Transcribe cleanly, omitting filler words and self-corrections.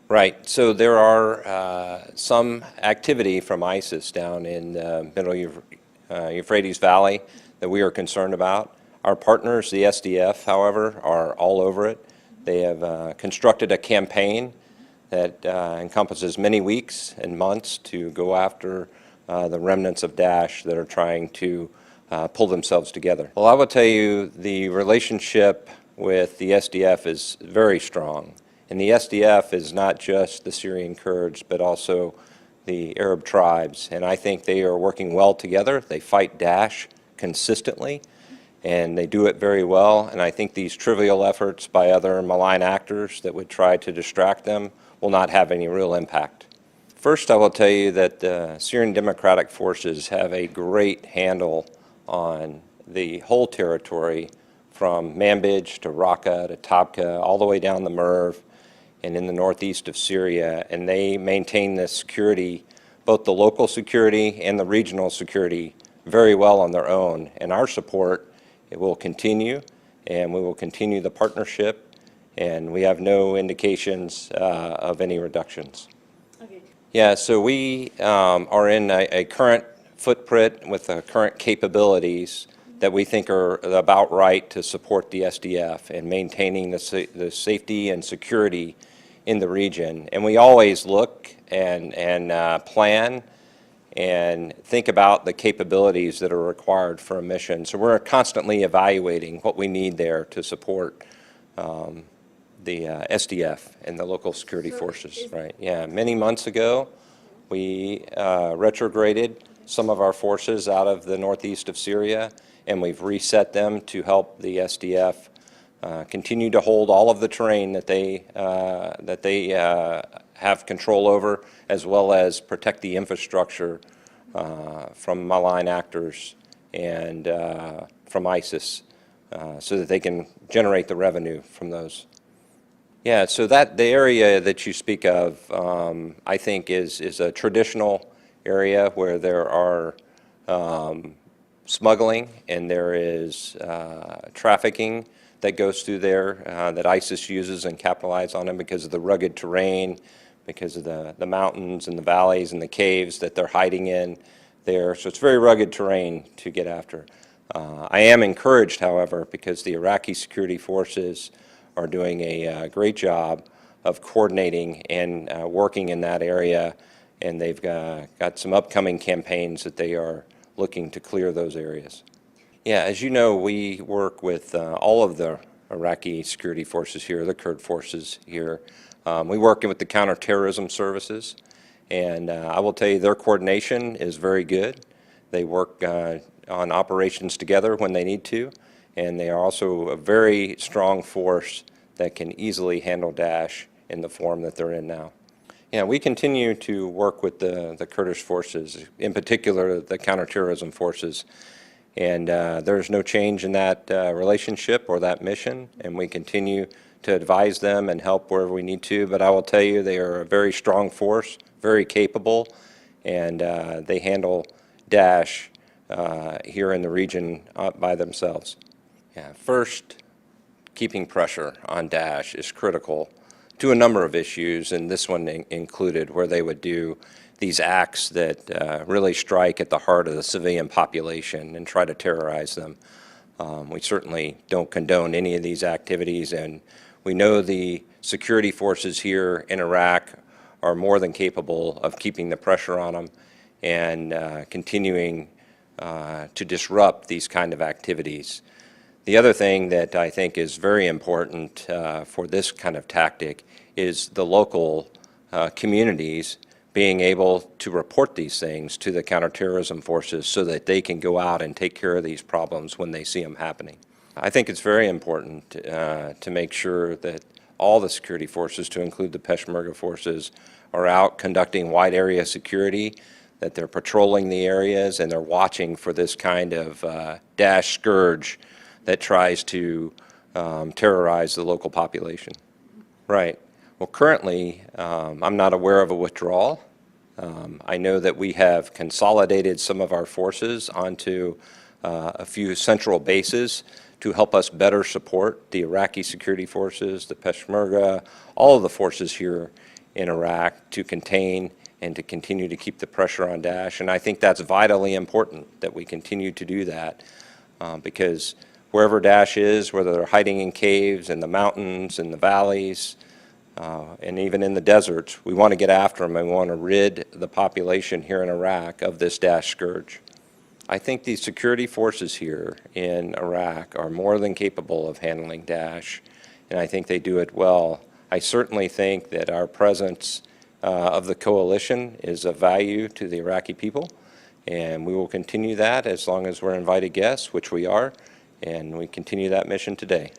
Right. So there are some activity from ISIS down in the middle Euphrates Valley that we are concerned about. Our partners, the SDF, however, are all over it. They have constructed a campaign that encompasses many weeks and months to go after the remnants of Daesh that are trying to pull themselves together. Well, I will tell you the relationship with the SDF is very strong. And the SDF is not just the Syrian Kurds, but also the Arab tribes. And I think they are working well together. They fight Daesh consistently, and they do it very well. And I think these trivial efforts by other malign actors that would try to distract them will not have any real impact. First, I will tell you that the Syrian Democratic Forces have a great handle on the whole territory from Manbij to Raqqa to Tabqa, all the way down the Merv and in the northeast of Syria, and they maintain this security, both the local security and the regional security, very well on their own. And our support, it will continue, and we will continue the partnership, and we have no indications of any reductions. Okay. Yeah, so we are in a current footprint with the current capabilities that we think are about right to support the SDF and maintaining the safety and security in the region. And we always look and plan and think about the capabilities that are required for a mission. So we're constantly evaluating what we need there to support the SDF and the local security forces. Right? Yeah. Many months ago, we retrograded some of our forces out of the northeast of Syria, and we've reset them to help the SDF continue to hold all of the terrain that they have control over, as well as protect the infrastructure from malign actors and from ISIS, so that they can generate the revenue from those. Yeah, so the area that you speak of, I think is a traditional area where there are smuggling and there is trafficking that goes through there that ISIS uses and capitalize on them because of the rugged terrain, because of the mountains and the valleys and the caves that they're hiding in there. So it's very rugged terrain to get after. I am encouraged, however, because the Iraqi security forces are doing a great job of coordinating and working in that area, and they've got some upcoming campaigns that they are looking to clear those areas. Yeah, as you know, we work with all of the Iraqi security forces here, the Kurd forces here. We work with the counterterrorism services, and I will tell you their coordination is very good. They work on operations together when they need to, and they are also a very strong force that can easily handle Daesh in the form that they're in now. Yeah, we continue to work with the Kurdish forces, in particular the counterterrorism forces, and there's no change in that relationship or that mission, and we continue to advise them and help wherever we need to. But I will tell you, they are a very strong force, very capable, and they handle Daesh here in the region by themselves. Yeah, first, keeping pressure on Daesh is critical to a number of issues, and this one included, where they would do these acts that really strike at the heart of the civilian population and try to terrorize them. We certainly don't condone any of these activities, and we know the security forces here in Iraq are more than capable of keeping the pressure on them and continuing to disrupt these kind of activities. The other thing that I think is very important for this kind of tactic is the local communities being able to report these things to the counterterrorism forces so that they can go out and take care of these problems when they see them happening. I think it's very important to make sure that all the security forces, to include the Peshmerga forces, are out conducting wide area security, that they're patrolling the areas and they're watching for this kind of Daesh scourge that tries to terrorize the local population. Right. Well, currently, I'm not aware of a withdrawal. I know that we have consolidated some of our forces onto a few central bases to help us better support the Iraqi security forces, the Peshmerga, all of the forces here in Iraq to contain and to continue to keep the pressure on Daesh. And I think that's vitally important that we continue to do that because wherever Daesh is, whether they're hiding in caves, in the mountains, in the valleys, and even in the deserts, we want to get after them and we want to rid the population here in Iraq of this Daesh scourge. I think the security forces here in Iraq are more than capable of handling Daesh, and I think they do it well. I certainly think that our presence of the coalition is of value to the Iraqi people, and we will continue that as long as we're invited guests, which we are, and we continue that mission today.